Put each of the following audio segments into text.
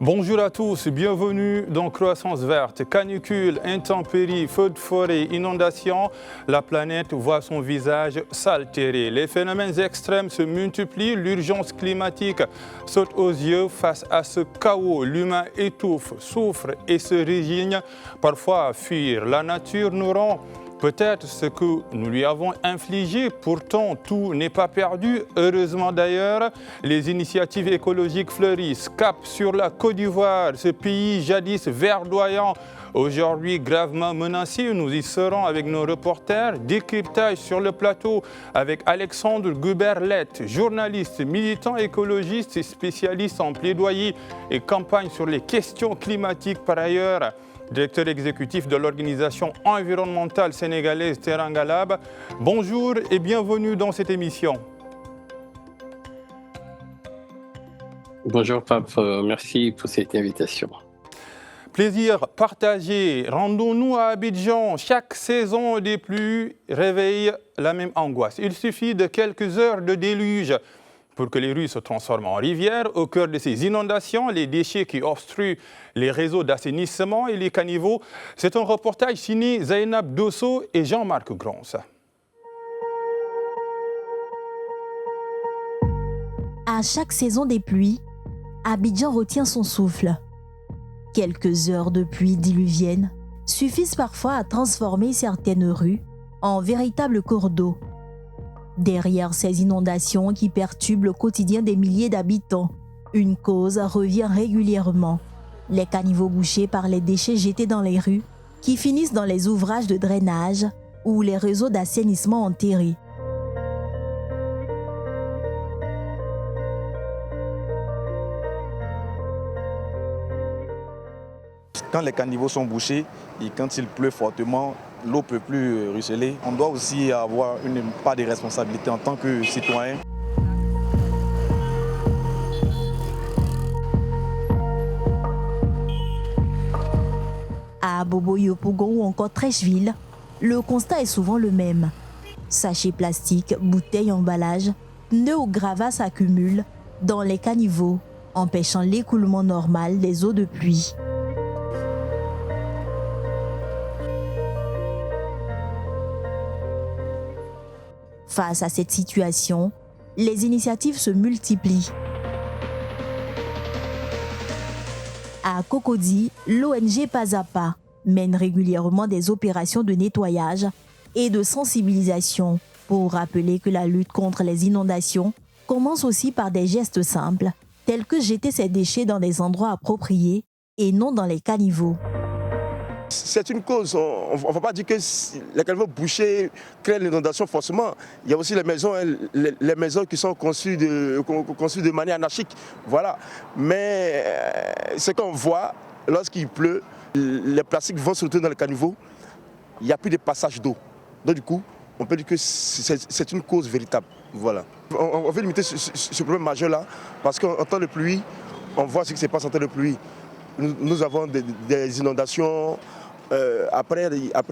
Bonjour à tous, bienvenue dans Croissance verte. Canicule, intempéries, feux de forêt, inondations, la planète voit son visage s'altérer. Les phénomènes extrêmes se multiplient, l'urgence climatique saute aux yeux face à ce chaos. L'humain étouffe, souffre et se résigne parfois à fuir. La nature nous rend peut-être ce que nous lui avons infligé, pourtant tout n'est pas perdu. Heureusement d'ailleurs, les initiatives écologiques fleurissent. Cap sur la Côte d'Ivoire, ce pays jadis verdoyant, aujourd'hui gravement menacé. Nous y serons avec nos reporters. Décryptage sur le plateau avec Alexandre Guberlette, journaliste, militant écologiste et spécialiste en plaidoyer et campagne sur les questions climatiques par ailleurs. Directeur exécutif de l'organisation environnementale sénégalaise Teranga Lab. Bonjour et bienvenue dans cette émission. Bonjour Pape, merci pour cette invitation. Plaisir partagé. Rendons-nous à Abidjan. Chaque saison des pluies réveille la même angoisse. Il suffit de quelques heures de déluge pour que les rues se transforment en rivières. Au cœur de ces inondations, les déchets qui obstruent les réseaux d'assainissement et les caniveaux. C'est un reportage signé Zainab Dosso et Jean-Marc Grons. À chaque saison des pluies, Abidjan retient son souffle. Quelques heures de pluie diluvienne suffisent parfois à transformer certaines rues en véritables cours d'eau. Derrière ces inondations qui perturbent le quotidien des milliers d'habitants, une cause revient régulièrement. Les caniveaux bouchés par les déchets jetés dans les rues qui finissent dans les ouvrages de drainage ou les réseaux d'assainissement enterrés. Quand les caniveaux sont bouchés et quand il pleut fortement, l'eau ne peut plus ruisseler. On doit aussi avoir une part de responsabilité en tant que citoyen. À Bobo-Yopougon ou encore Trècheville, le constat est souvent le même. Sachets plastiques, bouteilles, emballages, pneus ou gravats s'accumulent dans les caniveaux, empêchant l'écoulement normal des eaux de pluie. Face à cette situation, les initiatives se multiplient. À Cocody, l'ONG Pas à Pas mène régulièrement des opérations de nettoyage et de sensibilisation pour rappeler que la lutte contre les inondations commence aussi par des gestes simples, tels que jeter ses déchets dans des endroits appropriés et non dans les caniveaux. C'est une cause, on ne va pas dire que les caniveaux bouchés créent l'inondation forcément. Il y a aussi les maisons qui sont conçues de manière anarchique. Voilà. Mais ce qu'on voit, lorsqu'il pleut, les plastiques vont se retrouver dans les caniveaux, il n'y a plus de passage d'eau. Donc du coup, on peut dire que c'est une cause véritable. Voilà. On veut limiter ce problème majeur-là parce qu'en temps de pluie, on voit ce qui se passe en temps de pluie. Nous avons des inondations. Après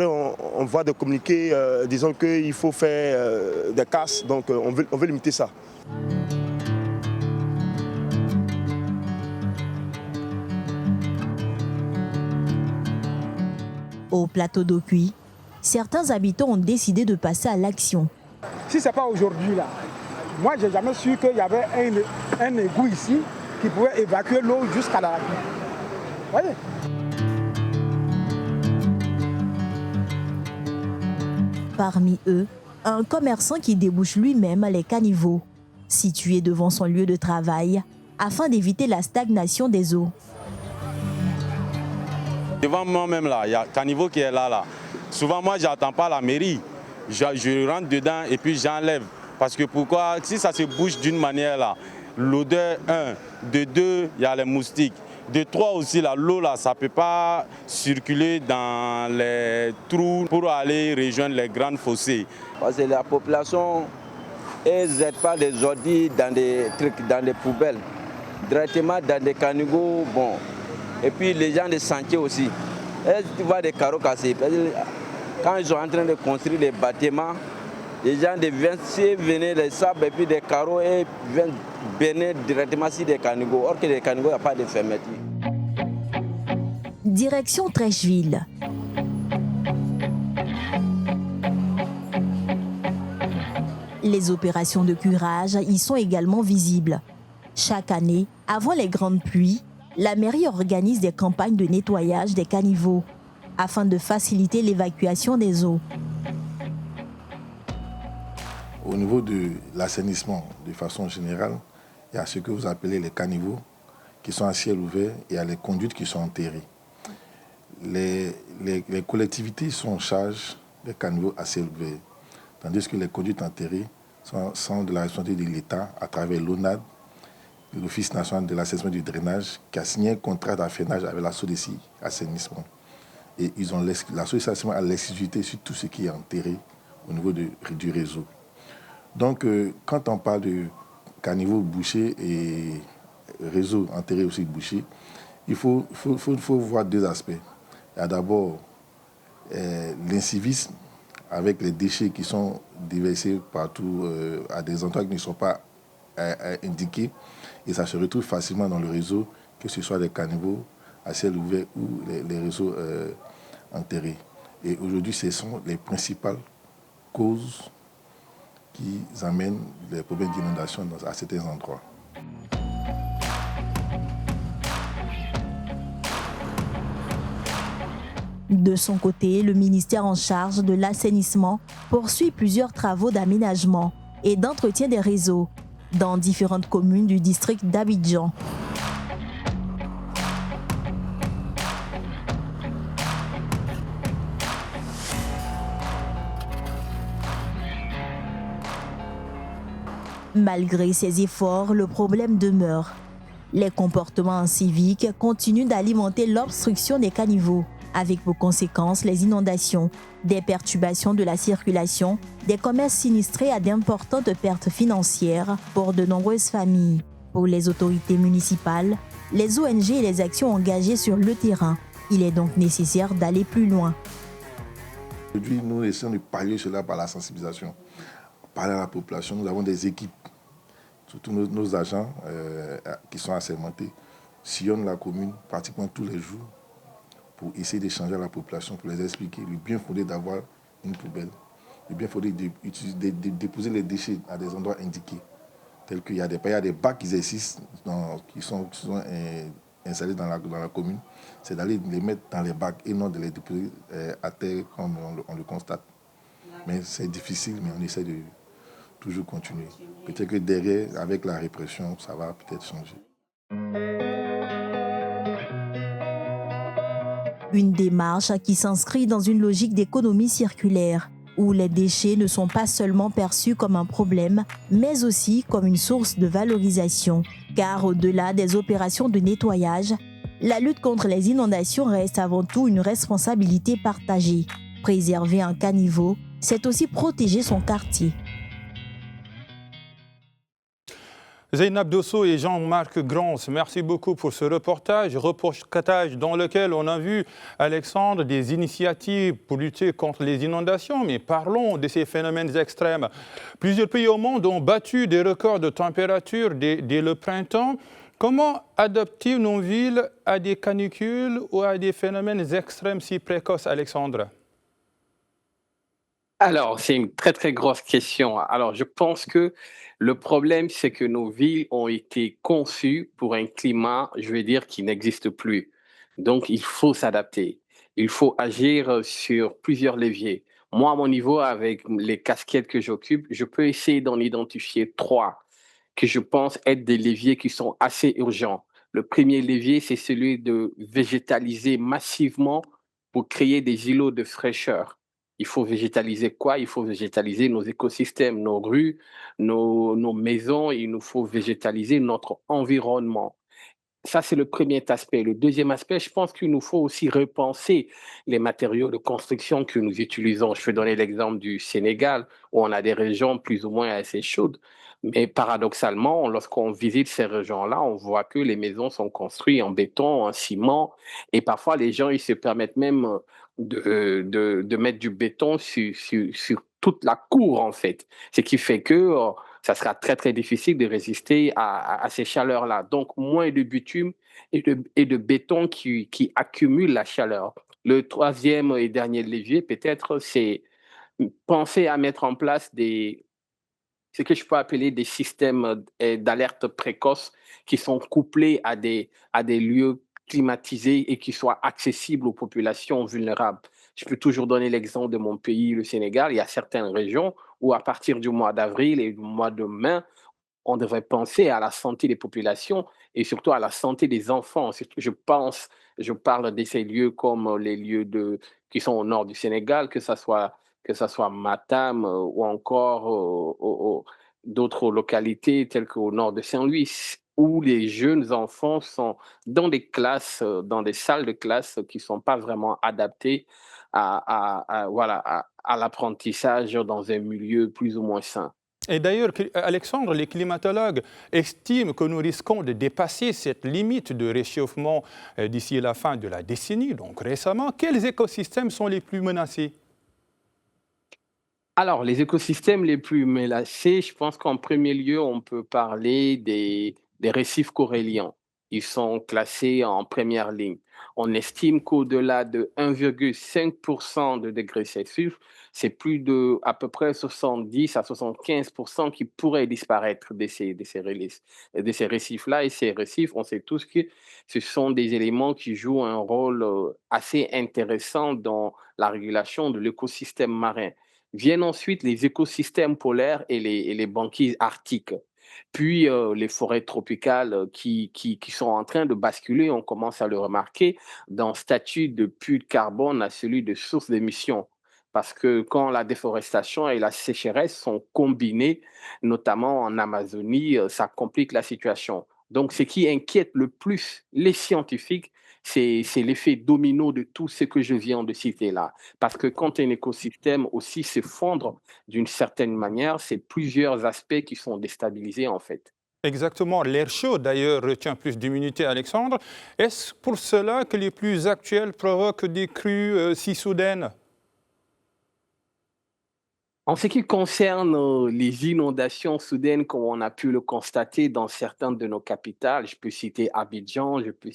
on voit des communiqués disant qu'il faut faire des casses. Donc on veut limiter ça. Au plateau d'Okuy, certains habitants ont décidé de passer à l'action. Si ce n'est pas aujourd'hui, là, moi je n'ai jamais su qu'il y avait un égout ici qui pouvait évacuer l'eau jusqu'à la rue. Voyez. Parmi eux, un commerçant qui débouche lui-même les caniveaux, situés devant son lieu de travail, afin d'éviter la stagnation des eaux. Devant moi-même, là, il y a un caniveau qui est là. Souvent, moi, je n'attends pas la mairie. Je rentre dedans et puis j'enlève. Parce que pourquoi? Si ça se bouge d'une manière, là, l'odeur, 1. De 2, il y a les moustiques. De 3 aussi, l'eau, ça ne peut pas circuler dans les trous pour aller rejoindre les grandes fossés. Parce que la population, elle ne jette pas des ordures dans des trucs, dans des poubelles. Directement dans des caniveaux, bon. Et puis les gens des sentiers aussi. Et tu vois des carreaux cassés. Quand ils sont en train de construire des bâtiments, les gens venaient les sables et puis des carreaux et viennent baigner directement sur des caniveaux. Or que les caniveaux, il n'y a pas de fermeture. Direction Trècheville. Les opérations de curage y sont également visibles. Chaque année, avant les grandes pluies, la mairie organise des campagnes de nettoyage des caniveaux afin de faciliter l'évacuation des eaux. Au niveau de l'assainissement, de façon générale, il y a ce que vous appelez les caniveaux qui sont à ciel ouvert et il y a les conduites qui sont enterrées. Les collectivités sont en charge des caniveaux à ciel ouvert, tandis que les conduites enterrées sont de la responsabilité de l'État à travers l'ONAD, l'Office national de l'assainissement et du drainage, qui a signé un contrat d'affinage avec la SODECI Assainissement. Et la SODECI Assainissement a l'exclusivité sur tout ce qui est enterré au niveau du réseau. Donc, quand on parle de caniveaux bouchés et réseau enterré aussi bouché, il faut voir deux aspects. Il y a d'abord l'incivisme avec les déchets qui sont déversés partout à des endroits qui ne sont pas indiqués et ça se retrouve facilement dans le réseau, que ce soit des caniveaux à ciel ouvert ou les réseaux enterrés. Et aujourd'hui, ce sont les principales causes qui amènent les problèmes d'inondation à certains endroits. De son côté, le ministère en charge de l'assainissement poursuit plusieurs travaux d'aménagement et d'entretien des réseaux dans différentes communes du district d'Abidjan. Malgré ces efforts, le problème demeure. Les comportements inciviques continuent d'alimenter l'obstruction des caniveaux, avec pour conséquences les inondations, des perturbations de la circulation, des commerces sinistrés à d'importantes pertes financières pour de nombreuses familles. Pour les autorités municipales, les ONG et les actions engagées sur le terrain, il est donc nécessaire d'aller plus loin. Aujourd'hui, nous essayons de pallier cela par la sensibilisation. Parler à la population, nous avons des équipes, surtout nos agents qui sont assermentés, sillonnent la commune pratiquement tous les jours pour essayer d'échanger à la population, pour les expliquer le bien fondé d'avoir une poubelle, le bien fondé de déposer les déchets à des endroits indiqués, tels qu'il y a des bacs qui existent, qui sont installés dans la commune, c'est d'aller les mettre dans les bacs et non de les déposer à terre comme on le constate. Mais c'est difficile, mais on essaie de toujours continuer. Peut-être que derrière, avec la répression, ça va peut-être changer. Une démarche qui s'inscrit dans une logique d'économie circulaire, où les déchets ne sont pas seulement perçus comme un problème, mais aussi comme une source de valorisation. Car au-delà des opérations de nettoyage, la lutte contre les inondations reste avant tout une responsabilité partagée. Préserver un caniveau, c'est aussi protéger son quartier. Zeynab Dosso et Jean-Marc Grans, merci beaucoup pour ce reportage dans lequel on a vu, Alexandre, des initiatives pour lutter contre les inondations. Mais parlons de ces phénomènes extrêmes. Plusieurs pays au monde ont battu des records de température dès le printemps. Comment adapter nos villes à des canicules ou à des phénomènes extrêmes si précoces, Alexandre? Alors, c'est une très, très grosse question. Alors, je pense que le problème, c'est que nos villes ont été conçues pour un climat, je vais dire, qui n'existe plus. Donc, il faut s'adapter. Il faut agir sur plusieurs leviers. Moi, à mon niveau, avec les casquettes que j'occupe, je peux essayer d'en identifier trois que je pense être des leviers qui sont assez urgents. Le premier levier, c'est celui de végétaliser massivement pour créer des îlots de fraîcheur. Il faut végétaliser quoi? Il faut végétaliser nos écosystèmes, nos rues, nos maisons. Il nous faut végétaliser notre environnement. Ça, c'est le premier aspect. Le deuxième aspect, je pense qu'il nous faut aussi repenser les matériaux de construction que nous utilisons. Je vais donner l'exemple du Sénégal, où on a des régions plus ou moins assez chaudes. Mais paradoxalement, lorsqu'on visite ces régions-là, on voit que les maisons sont construites en béton, en ciment, et parfois les gens, ils se permettent même de mettre du béton sur toute la cour, en fait. Ce qui fait que ça sera très, très difficile de résister à ces chaleurs-là. Donc, moins de bitume et de béton qui accumule la chaleur. Le troisième et dernier levier, peut-être, c'est penser à mettre en place ce que je peux appeler des systèmes d'alerte précoce qui sont couplés à des lieux climatisés et qui soient accessibles aux populations vulnérables. Je peux toujours donner l'exemple de mon pays, le Sénégal. Il y a certaines régions où, à partir du mois d'avril et du mois de mai, on devrait penser à la santé des populations et surtout à la santé des enfants. Je parle de ces lieux comme les lieux qui sont au nord du Sénégal, que ça soit Matam ou encore d'autres localités telles qu'au nord de Saint-Louis, où les jeunes enfants sont dans des classes, dans des salles de classe qui ne sont pas vraiment adaptées à l'apprentissage dans un milieu plus ou moins sain. Et d'ailleurs, Alexandre, les climatologues estiment que nous risquons de dépasser cette limite de réchauffement d'ici la fin de la décennie, donc récemment. Quels écosystèmes sont les plus menacés? Alors, les écosystèmes les plus menacés, je pense qu'en premier lieu, on peut parler des récifs coralliens. Ils sont classés en première ligne. On estime qu'au-delà de 1,5% de degrés Celsius, c'est plus de à peu près 70 à 75% qui pourraient disparaître de ces récifs-là. Et ces récifs, on sait tous que ce sont des éléments qui jouent un rôle assez intéressant dans la régulation de l'écosystème marin. Viennent ensuite les écosystèmes polaires et les banquises arctiques. Puis les forêts tropicales qui sont en train de basculer, on commence à le remarquer, d'un statut de puits de carbone à celui de source d'émissions. Parce que quand la déforestation et la sécheresse sont combinées, notamment en Amazonie, ça complique la situation. Donc, ce qui inquiète le plus les scientifiques, c'est l'effet domino de tout ce que je viens de citer là. Parce que quand un écosystème aussi s'effondre d'une certaine manière, c'est plusieurs aspects qui sont déstabilisés en fait. Exactement. L'air chaud, d'ailleurs, retient plus d'humidité, Alexandre. Est-ce pour cela que les pluies actuelles provoquent des crues si soudaines? En ce qui concerne les inondations soudaines, comme on a pu le constater dans certaines de nos capitales, je peux citer Abidjan, je peux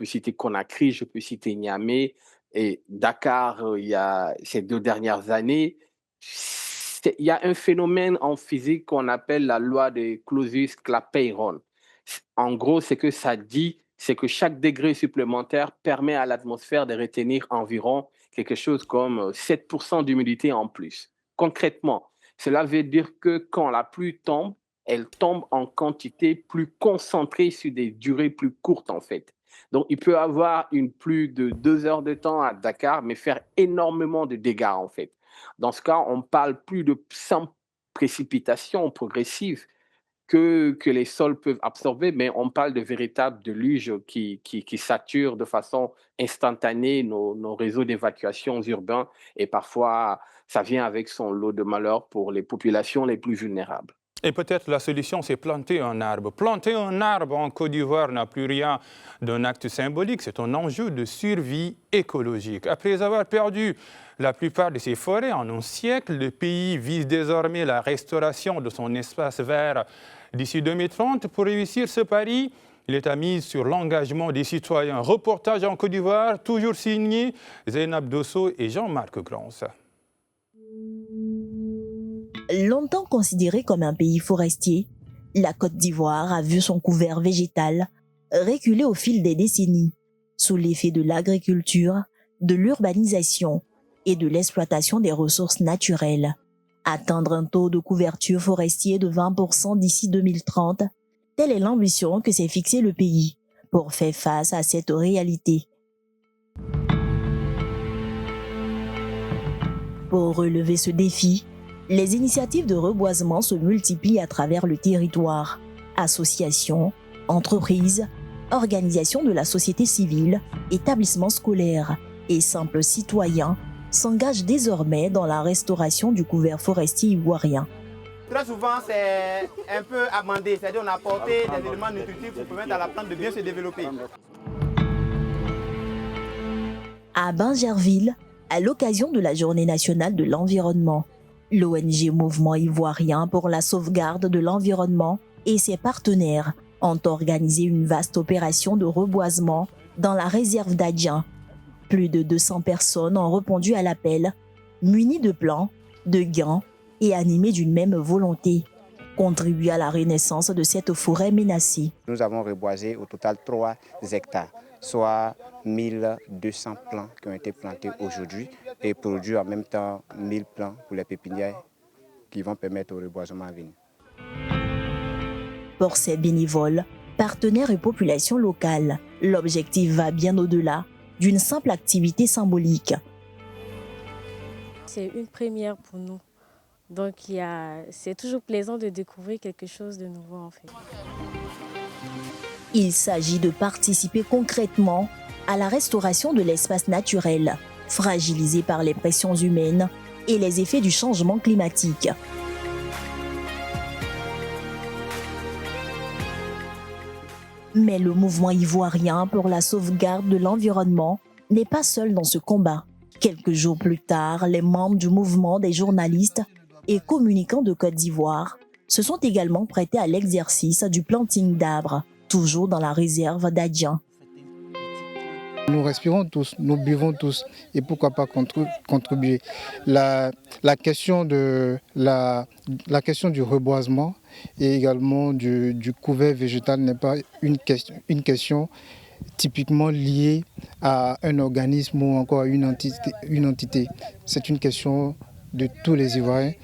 citer Conakry, je peux citer Niamey et Dakar, il y a ces 2 dernières années. Il y a un phénomène en physique qu'on appelle la loi de Clausius-Clapeyron. En gros, ce que ça dit, c'est que chaque degré supplémentaire permet à l'atmosphère de retenir environ quelque chose comme 7% d'humidité en plus. Concrètement, cela veut dire que quand la pluie tombe, elle tombe en quantité plus concentrée sur des durées plus courtes en fait. Donc, il peut avoir une pluie de 2 heures de temps à Dakar, mais faire énormément de dégâts en fait. Dans ce cas, on parle plus de sans précipitation progressive que les sols peuvent absorber, mais on parle de véritables déluges qui saturent de façon instantanée nos réseaux d'évacuation urbains et parfois ça vient avec son lot de malheurs pour les populations les plus vulnérables. Et peut-être la solution, c'est planter un arbre. Planter un arbre en Côte d'Ivoire n'a plus rien d'un acte symbolique, c'est un enjeu de survie écologique. Après avoir perdu la plupart de ses forêts en un siècle, le pays vise désormais la restauration de son espace vert d'ici 2030. Pour réussir ce pari, il est à mise sur l'engagement des citoyens. Reportage en Côte d'Ivoire, toujours signé Zainab Dosso et Jean-Marc Grance. Longtemps considérée comme un pays forestier, la Côte d'Ivoire a vu son couvert végétal reculer au fil des décennies, sous l'effet de l'agriculture, de l'urbanisation et de l'exploitation des ressources naturelles. Atteindre un taux de couverture forestier de 20% d'ici 2030, telle est l'ambition que s'est fixé le pays pour faire face à cette réalité. Pour relever ce défi, les initiatives de reboisement se multiplient à travers le territoire. Associations, entreprises, organisations de la société civile, établissements scolaires et simples citoyens s'engagent désormais dans la restauration du couvert forestier ivoirien. Très souvent, c'est un peu amendé, c'est-à-dire on a apporté des éléments nutritifs pour permettre à la plante de bien se développer. À Bingerville, à l'occasion de la Journée nationale de l'environnement, L'ONG Mouvement Ivoirien pour la sauvegarde de l'environnement et ses partenaires ont organisé une vaste opération de reboisement dans la réserve d'Adjien. Plus de 200 personnes ont répondu à l'appel, munies de plans, de gants et animées d'une même volonté, contribuer à la renaissance de cette forêt menacée. Nous avons reboisé au total 3 hectares, soit 1200 plants qui ont été plantés aujourd'hui et produit en même temps 1000 plants pour les pépinières qui vont permettre au reboisement à venir. Pour ces bénévoles, partenaires et populations locales, l'objectif va bien au-delà d'une simple activité symbolique. C'est une première pour nous. Donc c'est toujours plaisant de découvrir quelque chose de nouveau en fait. Il s'agit de participer concrètement à la restauration de l'espace naturel, fragilisé par les pressions humaines et les effets du changement climatique. Mais le mouvement ivoirien pour la sauvegarde de l'environnement n'est pas seul dans ce combat. Quelques jours plus tard, les membres du mouvement des journalistes et communicants de Côte d'Ivoire se sont également prêtés à l'exercice du planting d'arbres, toujours dans la réserve d'Adjien. Nous respirons tous, nous buvons tous et pourquoi pas contribuer. La question du reboisement et également du couvert végétal n'est pas une question typiquement liée à un organisme ou encore à une entité. C'est une question de tous les Ivoiriens.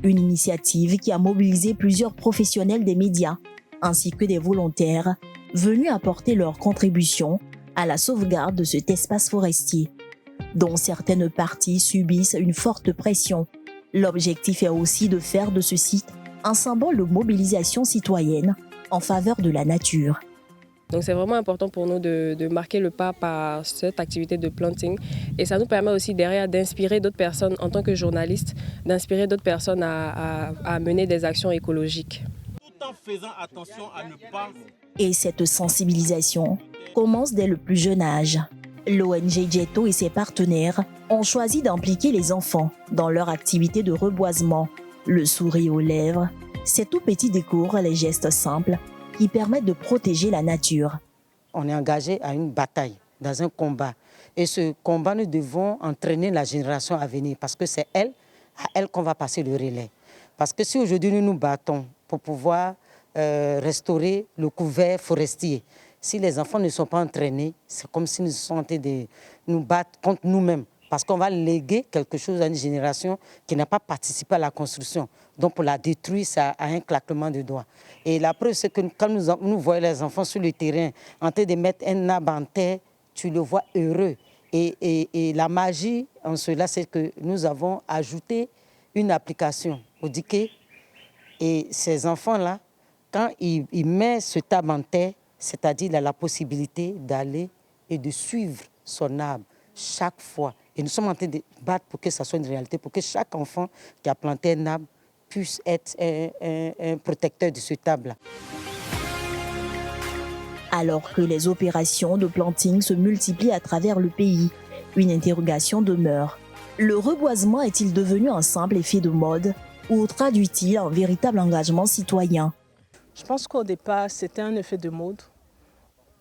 Une initiative qui a mobilisé plusieurs professionnels des médias ainsi que des volontaires venus apporter leur contribution à la sauvegarde de cet espace forestier, dont certaines parties subissent une forte pression. L'objectif est aussi de faire de ce site un symbole de mobilisation citoyenne en faveur de la nature. Donc c'est vraiment important pour nous de marquer le pas par cette activité de planting et ça nous permet aussi derrière d'inspirer d'autres personnes en tant que journalistes, d'inspirer d'autres personnes à mener des actions écologiques. Tout en faisant attention à ne pas... Et cette sensibilisation commence dès le plus jeune âge. L'ONG Djeto et ses partenaires ont choisi d'impliquer les enfants dans leur activité de reboisement. Le sourire aux lèvres, ces tout petits découvrent les gestes simples qui permettent de protéger la nature. On est engagé à une bataille, dans un combat. Et ce combat, nous devons entraîner la génération à venir parce que c'est à elle qu'on va passer le relais. Parce que si aujourd'hui nous nous battons pour pouvoir restaurer le couvert forestier, si les enfants ne sont pas entraînés, c'est comme si nous sommes en train de nous battre contre nous-mêmes. Parce qu'on va léguer quelque chose à une génération qui n'a pas participé à la construction. Donc pour la détruire, c'est à un claquement de doigts. Et la preuve, c'est que quand nous voyons les enfants sur le terrain en train de mettre un arbre en terre, tu le vois heureux. Et la magie en cela, c'est que nous avons ajouté une application au Diké. Et ces enfants-là, quand ils mettent ce arbre en terre, c'est-à-dire qu'il a la possibilité d'aller et de suivre son arbre chaque fois. Et nous sommes en train de battre pour que ça soit une réalité, pour que chaque enfant qui a planté un arbre puisse être un protecteur de cet arbre-là. Alors que les opérations de planting se multiplient à travers le pays, une interrogation demeure. Le reboisement est-il devenu un simple effet de mode ou traduit-il un véritable engagement citoyen? Je pense qu'au départ, c'était un effet de mode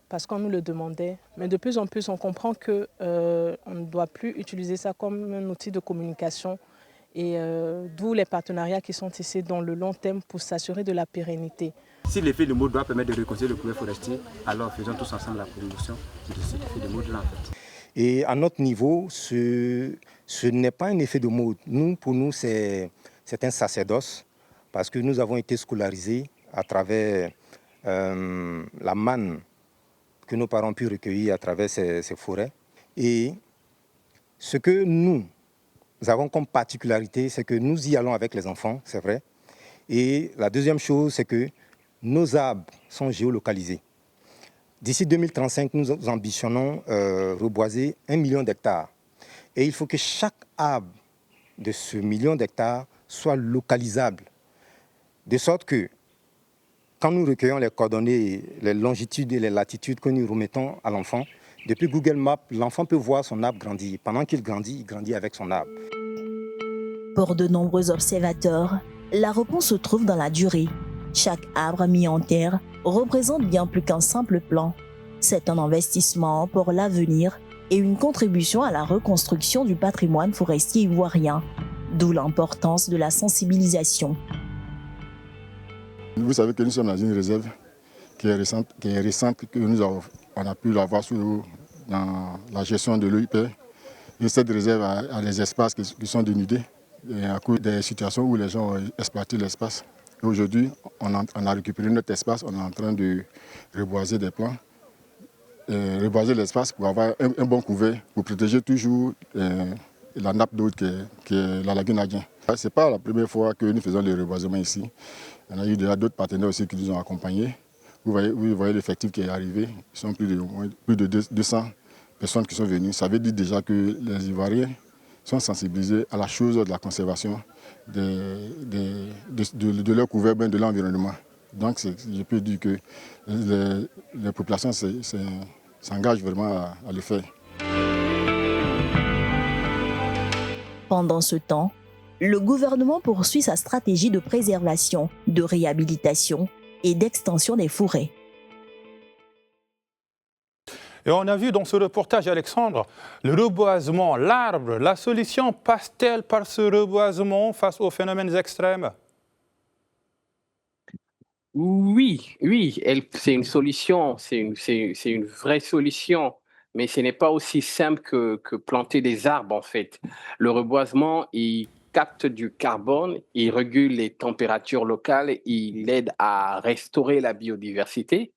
parce qu'on nous le demandait. Mais de plus en plus, on comprend qu'on ne doit plus utiliser ça comme un outil de communication. Et d'où les partenariats qui sont tissés dans le long terme pour s'assurer de la pérennité. Si l'effet de mode doit permettre de reconstruire le couvert forestier, alors faisons tous ensemble la promotion de cet effet de mode-là en fait. Et à notre niveau, ce n'est pas un effet de mode. Pour nous, c'est un sacerdoce parce que nous avons été scolarisés à travers la manne que nos parents ont pu recueillir à travers ces forêts. Et ce que nous avons comme particularité, c'est que nous y allons avec les enfants, c'est vrai. Et la deuxième chose, c'est que nos arbres sont géolocalisés. D'ici 2035, nous ambitionnons reboiser 1 million d'hectares. Et il faut que chaque arbre de ce million d'hectares soit localisable. De sorte que, quand nous recueillons les coordonnées, les longitudes et les latitudes que nous remettons à l'enfant, depuis Google Maps, l'enfant peut voir son arbre grandir. Pendant qu'il grandit avec son arbre. Pour de nombreux observateurs, la réponse se trouve dans la durée. Chaque arbre mis en terre représente bien plus qu'un simple plan. C'est un investissement pour l'avenir et une contribution à la reconstruction du patrimoine forestier ivoirien, d'où l'importance de la sensibilisation. Vous savez que nous sommes dans une réserve qui est récente que on a pu l'avoir dans la gestion de l'OIP. Et cette réserve a des espaces qui sont dénudés à cause des situations où les gens ont exploité l'espace. Aujourd'hui, on a récupéré notre espace, on est en train de reboiser des plants, reboiser l'espace pour avoir un bon couvert, pour protéger toujours la nappe d'eau qui est la lagune Adjien. Ce n'est pas la première fois que nous faisons le reboisement ici. Il y en a eu déjà d'autres partenaires aussi qui nous ont accompagnés. Vous voyez l'effectif qui est arrivé. Ils sont plus de 200 personnes qui sont venues. Ça veut dire déjà que les Ivoiriens sont sensibilisés à la chose de la conservation de leur couvert, de l'environnement. Donc je peux dire que les populations s'engagent vraiment à le faire. Pendant ce temps, le gouvernement poursuit sa stratégie de préservation, de réhabilitation et d'extension des forêts. Et on a vu dans ce reportage, Alexandre, le reboisement, l'arbre. La solution passe-t-elle par ce reboisement face aux phénomènes extrêmes? Oui, c'est une solution, c'est une vraie solution, mais ce n'est pas aussi simple que planter des arbres en fait. Le reboisement, il capte du carbone, il régule les températures locales, il aide à restaurer la biodiversité,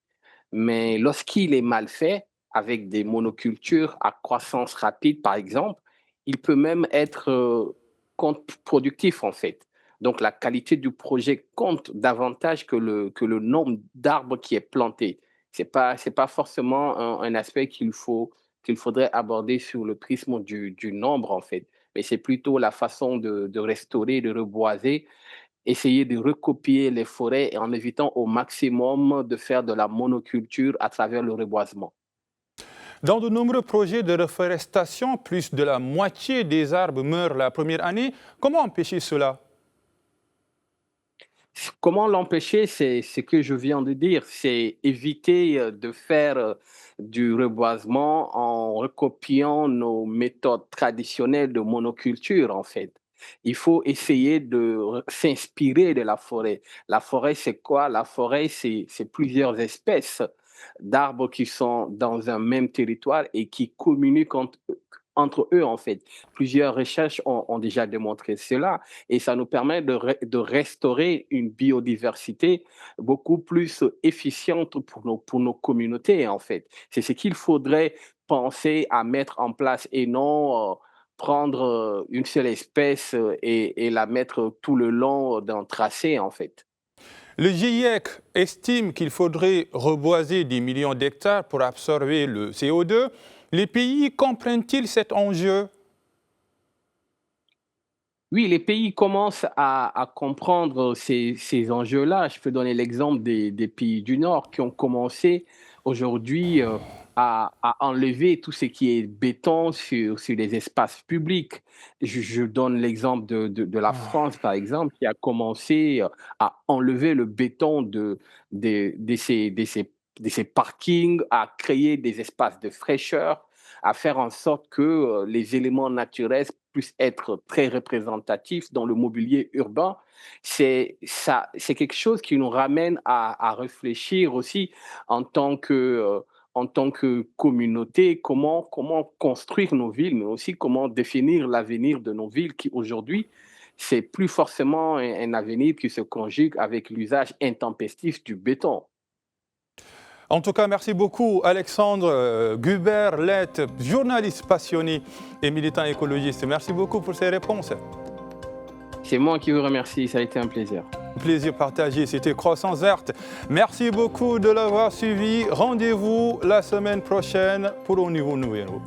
mais lorsqu'il est mal fait, avec des monocultures à croissance rapide par exemple, il peut même être contre-productif en fait. Donc, la qualité du projet compte davantage que le nombre d'arbres qui est planté. Ce n'est pas forcément un aspect qu'il faudrait aborder sur le prisme du nombre, en fait. Mais c'est plutôt la façon de restaurer, de reboiser, essayer de recopier les forêts en évitant au maximum de faire de la monoculture à travers le reboisement. Dans de nombreux projets de reforestation, plus de la moitié des arbres meurent la première année. Comment empêcher cela? Comment l'empêcher? C'est ce que je viens de dire, c'est éviter de faire du reboisement en recopiant nos méthodes traditionnelles de monoculture, en fait. Il faut essayer de s'inspirer de la forêt. La forêt, c'est quoi? La forêt, c'est plusieurs espèces d'arbres qui sont dans un même territoire et qui communiquent entre eux, en fait. Plusieurs recherches ont déjà démontré cela et ça nous permet de restaurer une biodiversité beaucoup plus efficiente pour nos communautés, en fait. C'est ce qu'il faudrait penser à mettre en place et non prendre une seule espèce et la mettre tout le long d'un tracé, en fait. Le GIEC estime qu'il faudrait reboiser 10 millions d'hectares pour absorber le CO2. Les pays comprennent-ils cet enjeu? Oui, les pays commencent à comprendre ces enjeux-là. Je peux donner l'exemple des pays du Nord qui ont commencé aujourd'hui à enlever tout ce qui est béton sur les espaces publics. Je donne l'exemple de la France, par exemple, qui a commencé à enlever le béton de ces parkings, à créer des espaces de fraîcheur, à faire en sorte que les éléments naturels puissent être très représentatifs dans le mobilier urbain. C'est quelque chose qui nous ramène à réfléchir aussi en tant que communauté, comment construire nos villes, mais aussi comment définir l'avenir de nos villes qui aujourd'hui, c'est plus forcément un avenir qui se conjugue avec l'usage intempestif du béton. En tout cas, merci beaucoup Alexandre Gubert-Lett, journaliste passionné et militant écologiste. Merci beaucoup pour ces réponses. C'est moi qui vous remercie, ça a été un plaisir. Plaisir partagé, c'était Croissance Verte. Merci beaucoup de l'avoir suivi. Rendez-vous la semaine prochaine pour un nouveau numéro.